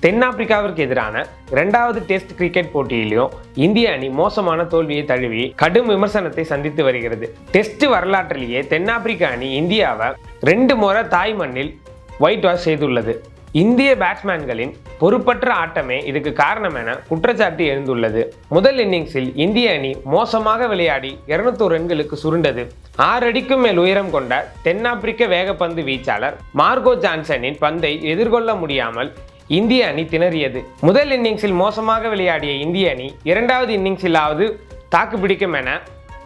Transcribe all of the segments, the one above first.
தென்னாப்பிரிக்காவிற்கு எதிரான இரண்டாவது test cricket போட்டியிலும் இந்திய அணி மோசமான தோல்வியை தழுவி கடும் விமர்சனத்தை சந்தித்து வருகிறது. டெஸ்ட் வரலாற்றிலேயே தென்னாப்பிரிக்க அணி இந்தியாவை 2 முறை தாய் மண்ணில் ஒயிட் வாஷ் செய்துள்ளது. இந்திய பேட்ஸ்மேன்களின் பொறுப்பற்ற ஆட்டமே இதுக்கு காரணம் என குற்றச்சாட்டு எழுந்துள்ளது. முதல் இன்னிங்ஸில் இந்திய அணி மோசமாக விளையாடி 200 ரன்களுக்கு சுருண்டது. 6 அடிக்கும் மேல் உயரம் கொண்ட தென்னாப்பிரிக்க வேகப்பந்து வீச்சாளர் மார்கோ ஜான்சனின் பந்தை எதிர்கொள்ள முடியாமல் இந்திய அணி திணறியது. முதல் இன்னிங்ஸில் மோசமாக விளையாடிய இந்திய அணி இரண்டாவது இன்னிங்ஸிலாவது தாக்கு பிடிக்கும் என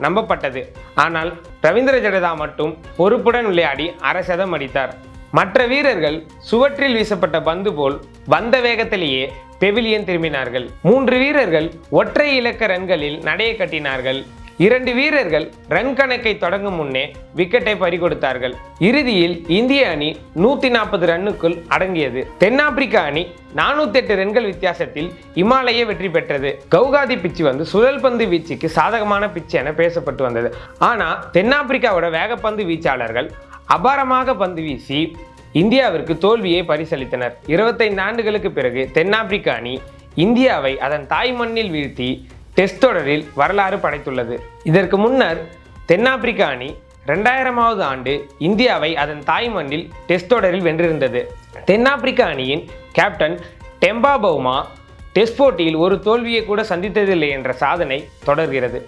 நம்பப்பட்டது. ஆனால் ரவீந்திர ஜடேஜா மட்டும் பொறுப்புடன் விளையாடி 1/2 சதம் அடித்தார். மற்ற வீரர்கள் சுவற்றில் வீசப்பட்ட பந்து போல் வந்த வேகத்திலேயே பெவிலியன் திரும்பினார்கள். 3 வீரர்கள் ஒற்றை இலக்க ரன்களில் நடைய கட்டினார்கள். 2 வீரர்கள் ரன் கணக்கை தொடங்கும் முன்னே விக்கெட்டை பறிகொடுத்தார்கள். இறுதியில் இந்திய அணி 140 ரன்னுக்குள் அடங்கியது. தென்னாப்பிரிக்க அணி 408 ரன்கள் வித்தியாசத்தில் இமாலய வெற்றி பெற்றது. கவுகாதி பிச்சு சுழல் பந்து வீச்சுக்கு சாதகமான பிச்சு என பேசப்பட்டு வந்தது. ஆனால் தென்னாப்பிரிக்காவோட வேகப்பந்து வீச்சாளர்கள் அபாரமாக பந்து வீசி இந்தியாவிற்கு தோல்வியை பரிசளித்தனர். 25 ஆண்டுகளுக்கு பிறகு தென்னாப்பிரிக்க அணி இந்தியாவை அதன் தாய் மண்ணில் வீழ்த்தி டெஸ்ட் தொடரில் வரலாறு படைத்துள்ளது. இதற்கு முன்னர் தென்னாப்பிரிக்க அணி 2000வது ஆண்டு இந்தியாவை அதன் தாய் மண்ணில் டெஸ்ட் தொடரில் வென்றிருந்தது. தென்னாப்பிரிக்க அணியின் கேப்டன் டெம்பா பவுமா டெஸ்ட் போட்டியில் ஒரு தோல்வியை கூட சந்தித்ததில்லை என்ற சாதனை தொடர்கிறது.